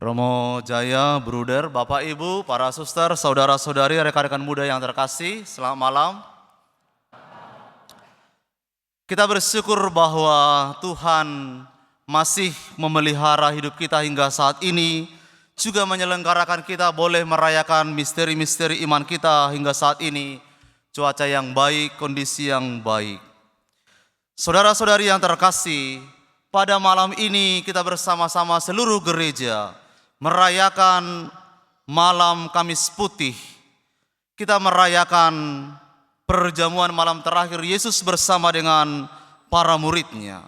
Romo Jaya, Bruder, Bapak Ibu, para suster, saudara-saudari, rekan-rekan muda yang terkasih, selamat malam. Kita bersyukur bahwa Tuhan masih memelihara hidup kita hingga saat ini, juga menyelenggarakan kita boleh merayakan misteri-misteri iman kita hingga saat ini, cuaca yang baik, kondisi yang baik. Saudara-saudari yang terkasih, pada malam ini kita bersama-sama seluruh gereja merayakan malam Kamis Putih. Kita merayakan perjamuan malam terakhir Yesus bersama dengan para muridnya.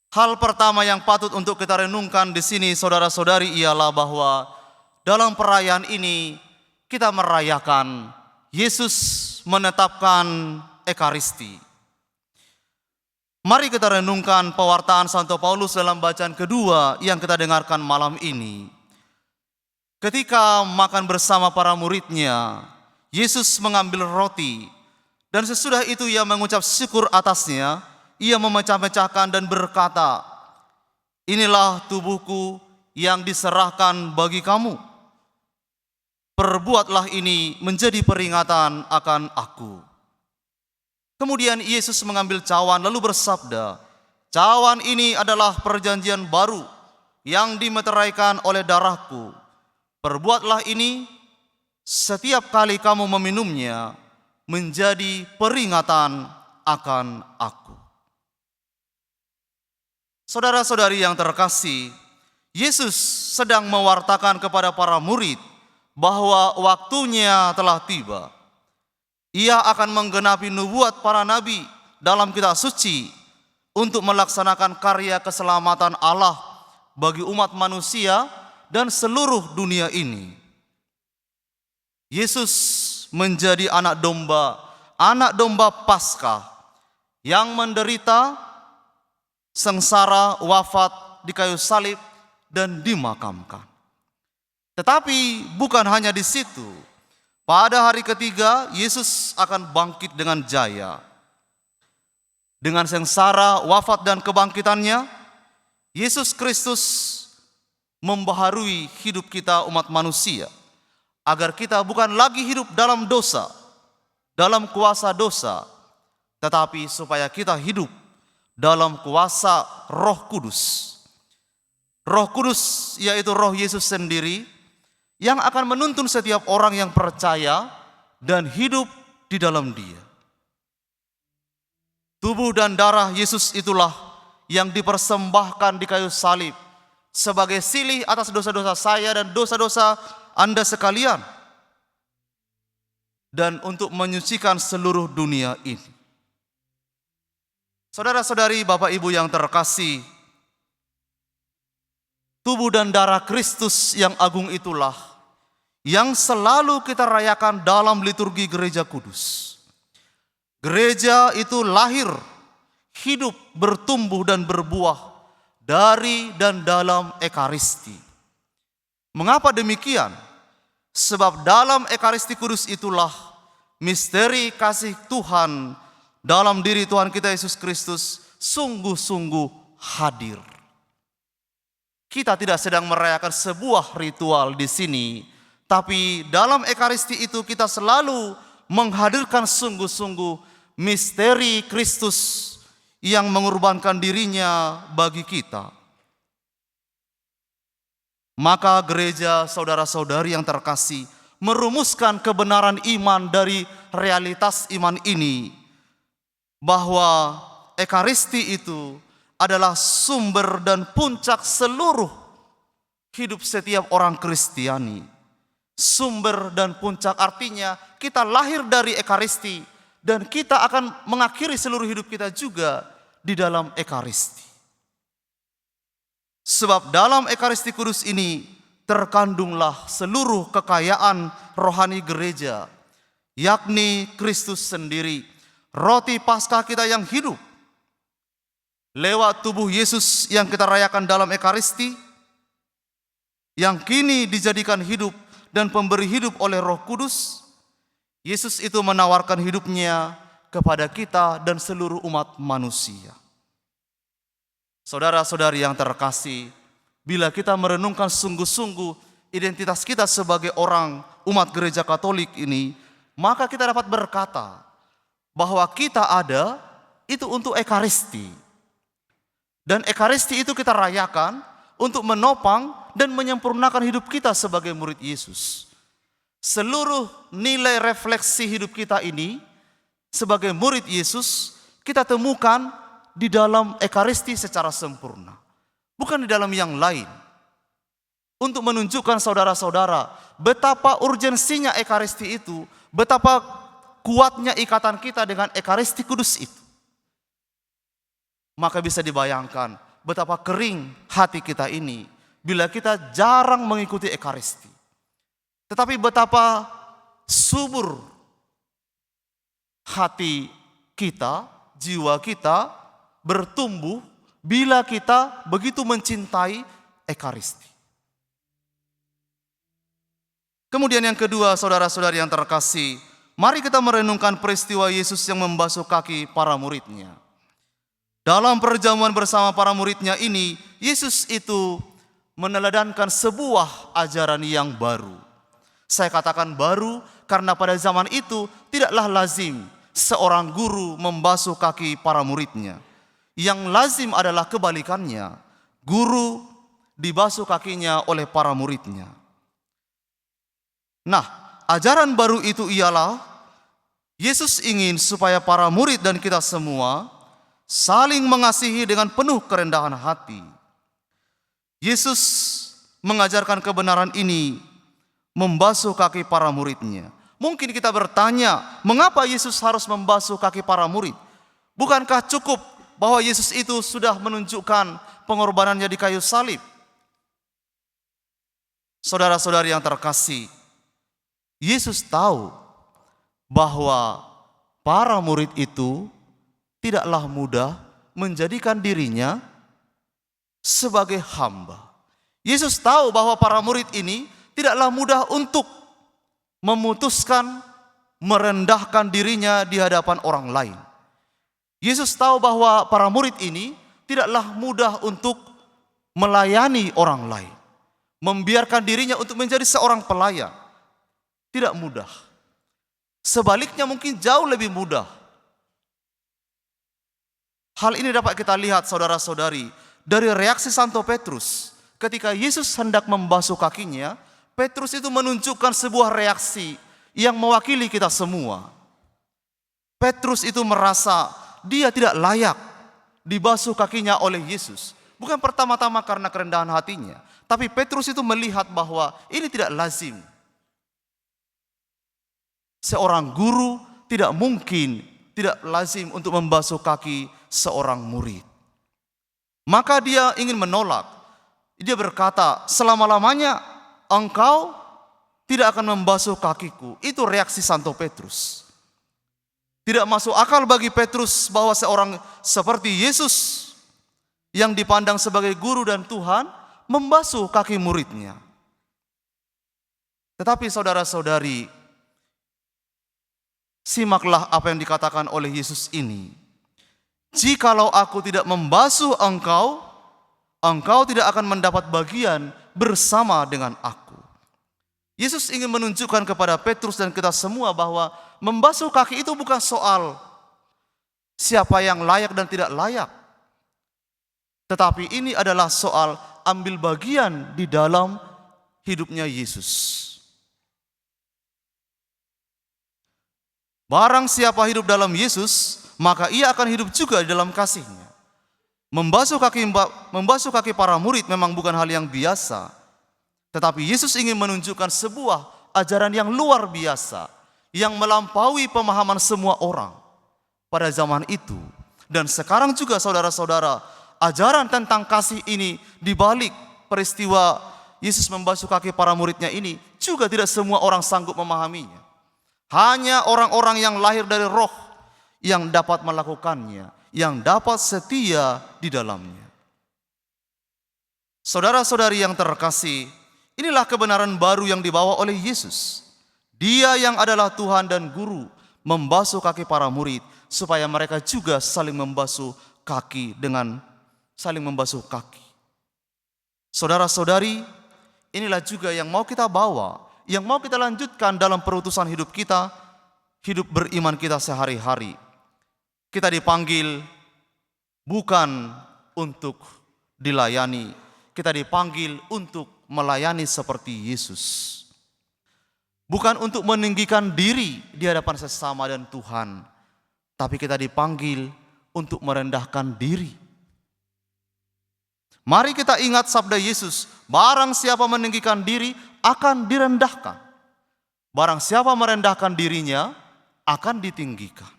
Hal pertama yang patut untuk kita renungkan di sini, saudara-saudari, ialah bahwa dalam perayaan ini kita merayakan Yesus menetapkan Ekaristi. Mari kita renungkan pewartaan Santo Paulus dalam bacaan kedua yang kita dengarkan malam ini. Ketika makan bersama para muridnya, Yesus mengambil roti, dan sesudah itu ia mengucap syukur atasnya, ia memecah-mecahkan dan berkata, "Inilah tubuhku yang diserahkan bagi kamu. Perbuatlah ini menjadi peringatan akan aku." Kemudian Yesus mengambil cawan lalu bersabda, "Cawan ini adalah perjanjian baru yang dimeteraikan oleh darahku. Perbuatlah ini setiap kali kamu meminumnya menjadi peringatan akan aku." Saudara-saudari yang terkasih, Yesus sedang mewartakan kepada para murid bahwa waktunya telah tiba. Ia akan menggenapi nubuat para nabi dalam kitab suci untuk melaksanakan karya keselamatan Allah bagi umat manusia dan seluruh dunia ini. Yesus menjadi anak domba Paskah yang menderita, sengsara, wafat di kayu salib dan dimakamkan. Tetapi bukan hanya di situ. Pada hari ketiga, Yesus akan bangkit dengan jaya. Dengan sengsara, wafat, dan kebangkitannya, Yesus Kristus membaharui hidup kita umat manusia, agar kita bukan lagi hidup dalam dosa, dalam kuasa dosa, tetapi supaya kita hidup dalam kuasa Roh Kudus. Roh Kudus yaitu Roh Yesus sendiri, yang akan menuntun setiap orang yang percaya dan hidup di dalam Dia. Tubuh dan darah Yesus itulah yang dipersembahkan di kayu salib sebagai silih atas dosa-dosa saya dan dosa-dosa Anda sekalian, dan untuk menyucikan seluruh dunia ini. Saudara-saudari, Bapak Ibu yang terkasih, tubuh dan darah Kristus yang agung itulah yang selalu kita rayakan dalam liturgi gereja kudus. Gereja itu lahir, hidup, bertumbuh dan berbuah dari dan dalam Ekaristi. Mengapa demikian? Sebab dalam Ekaristi kudus itulah misteri kasih Tuhan dalam diri Tuhan kita Yesus Kristus sungguh-sungguh hadir. Kita tidak sedang merayakan sebuah ritual di sini, tapi dalam Ekaristi itu kita selalu menghadirkan sungguh-sungguh misteri Kristus yang mengorbankan dirinya bagi kita. Maka gereja, saudara-saudari yang terkasih, merumuskan kebenaran iman dari realitas iman ini, bahwa Ekaristi itu adalah sumber dan puncak seluruh hidup setiap orang Kristiani. Sumber dan puncak artinya kita lahir dari Ekaristi dan kita akan mengakhiri seluruh hidup kita juga di dalam Ekaristi. Sebab dalam Ekaristi Kudus ini terkandunglah seluruh kekayaan rohani gereja, yakni Kristus sendiri, roti Paskah kita yang hidup. Lewat tubuh Yesus yang kita rayakan dalam Ekaristi, yang kini dijadikan hidup dan pemberi hidup oleh Roh Kudus, Yesus itu menawarkan hidupnya kepada kita dan seluruh umat manusia. Saudara-saudari yang terkasih, bila kita merenungkan sungguh-sungguh identitas kita sebagai orang umat gereja Katolik ini, maka kita dapat berkata bahwa kita ada itu untuk Ekaristi. Dan Ekaristi itu kita rayakan untuk menopang dan menyempurnakan hidup kita sebagai murid Yesus. Seluruh nilai refleksi hidup kita ini sebagai murid Yesus kita temukan di dalam Ekaristi secara sempurna, bukan di dalam yang lain. Untuk menunjukkan saudara-saudara betapa urgensinya Ekaristi itu, betapa kuatnya ikatan kita dengan Ekaristi Kudus itu. Maka bisa dibayangkan betapa kering hati kita ini bila kita jarang mengikuti Ekaristi. Tetapi betapa subur hati kita, jiwa kita bertumbuh bila kita begitu mencintai Ekaristi. Kemudian yang kedua, saudara-saudari yang terkasih, mari kita merenungkan peristiwa Yesus yang membasuh kaki para muridnya. Dalam perjamuan bersama para muridnya ini, Yesus itu meneladankan sebuah ajaran yang baru. Saya katakan baru karena pada zaman itu tidaklah lazim seorang guru membasuh kaki para muridnya. Yang lazim adalah kebalikannya. Guru dibasuh kakinya oleh para muridnya. Nah, ajaran baru itu ialah Yesus ingin supaya para murid dan kita semua saling mengasihi dengan penuh kerendahan hati. Yesus mengajarkan kebenaran ini membasuh kaki para muridnya. Mungkin kita bertanya, mengapa Yesus harus membasuh kaki para murid? Bukankah cukup bahwa Yesus itu sudah menunjukkan pengorbanannya di kayu salib? Saudara-saudari yang terkasih, Yesus tahu bahwa para murid itu tidaklah mudah menjadikan dirinya sebagai hamba. Yesus tahu bahwa para murid ini tidaklah mudah untuk memutuskan merendahkan dirinya di hadapan orang lain. Yesus tahu bahwa para murid ini tidaklah mudah untuk melayani orang lain, membiarkan dirinya untuk menjadi seorang pelayan. Tidak mudah. Sebaliknya mungkin jauh lebih mudah. Hal ini dapat kita lihat saudara-saudari dari reaksi Santo Petrus. Ketika Yesus hendak membasuh kakinya, Petrus itu menunjukkan sebuah reaksi yang mewakili kita semua. Petrus itu merasa dia tidak layak dibasuh kakinya oleh Yesus. Bukan pertama-tama karena kerendahan hatinya, tapi Petrus itu melihat bahwa ini tidak lazim. Seorang guru tidak mungkin tidak lazim untuk membasuh kaki seorang murid. Maka dia ingin menolak. Dia berkata, selama-lamanya engkau tidak akan membasuh kakiku. Itu reaksi Santo Petrus. Tidak masuk akal bagi Petrus bahwa seorang seperti Yesus yang dipandang sebagai guru dan Tuhan membasuh kaki muridnya. Tetapi saudara-saudari, simaklah apa yang dikatakan oleh Yesus ini. Jikalau aku tidak membasuh engkau, engkau tidak akan mendapat bagian bersama dengan aku. Yesus ingin menunjukkan kepada Petrus dan kita semua bahwa membasuh kaki itu bukan soal siapa yang layak dan tidak layak. Tetapi ini adalah soal ambil bagian di dalam hidupnya Yesus. Barang siapa hidup dalam Yesus, maka ia akan hidup juga di dalam kasih-Nya. Membasuh kaki para murid memang bukan hal yang biasa. Tetapi Yesus ingin menunjukkan sebuah ajaran yang luar biasa, yang melampaui pemahaman semua orang pada zaman itu. Dan sekarang juga saudara-saudara, ajaran tentang kasih ini di balik peristiwa Yesus membasuh kaki para muridnya ini, juga tidak semua orang sanggup memahaminya. Hanya orang-orang yang lahir dari Roh yang dapat melakukannya, yang dapat setia di dalamnya. Saudara-saudari yang terkasih, inilah kebenaran baru yang dibawa oleh Yesus. Dia yang adalah Tuhan dan Guru membasuh kaki para murid supaya mereka juga saling membasuh kaki. Saudara-saudari, inilah juga yang mau kita bawa, yang mau kita lanjutkan dalam perutusan hidup kita, hidup beriman kita sehari-hari. Kita dipanggil bukan untuk dilayani, kita dipanggil untuk melayani seperti Yesus. Bukan untuk meninggikan diri di hadapan sesama dan Tuhan, tapi kita dipanggil untuk merendahkan diri. Mari kita ingat sabda Yesus, barang siapa meninggikan diri akan direndahkan. Barang siapa merendahkan dirinya akan ditinggikan.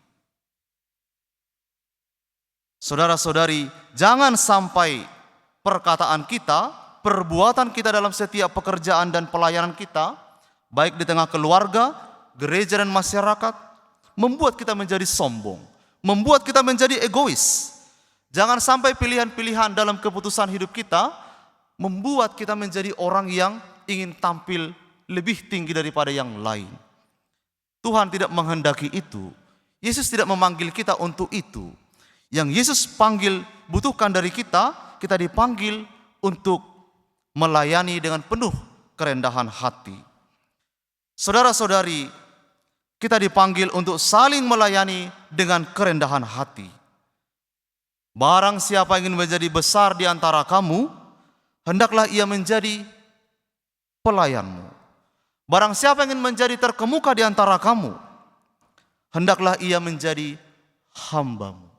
Saudara-saudari, jangan sampai perkataan kita, perbuatan kita dalam setiap pekerjaan dan pelayanan kita, baik di tengah keluarga, gereja dan masyarakat, membuat kita menjadi sombong, membuat kita menjadi egois. Jangan sampai pilihan-pilihan dalam keputusan hidup kita membuat kita menjadi orang yang ingin tampil lebih tinggi daripada yang lain. Tuhan tidak menghendaki itu. Yesus tidak memanggil kita untuk itu. Yang Yesus panggil, butuhkan dari kita, kita dipanggil untuk melayani dengan penuh kerendahan hati. Saudara-saudari, kita dipanggil untuk saling melayani dengan kerendahan hati. Barang siapa ingin menjadi besar di antara kamu, hendaklah ia menjadi pelayanmu. Barang siapa ingin menjadi terkemuka di antara kamu, hendaklah ia menjadi hambamu.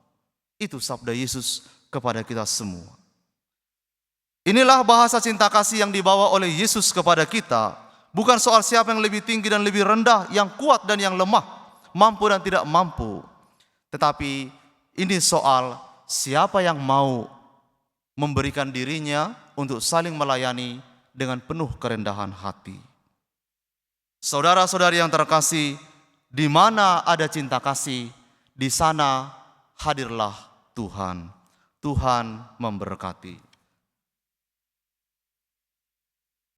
Itu sabda Yesus kepada kita semua. Inilah bahasa cinta kasih yang dibawa oleh Yesus kepada kita. Bukan soal siapa yang lebih tinggi dan lebih rendah, yang kuat dan yang lemah, mampu dan tidak mampu. Tetapi ini soal siapa yang mau memberikan dirinya untuk saling melayani dengan penuh kerendahan hati. Saudara-saudari yang terkasih, di mana ada cinta kasih, di sana hadirlah Tuhan. Tuhan memberkati.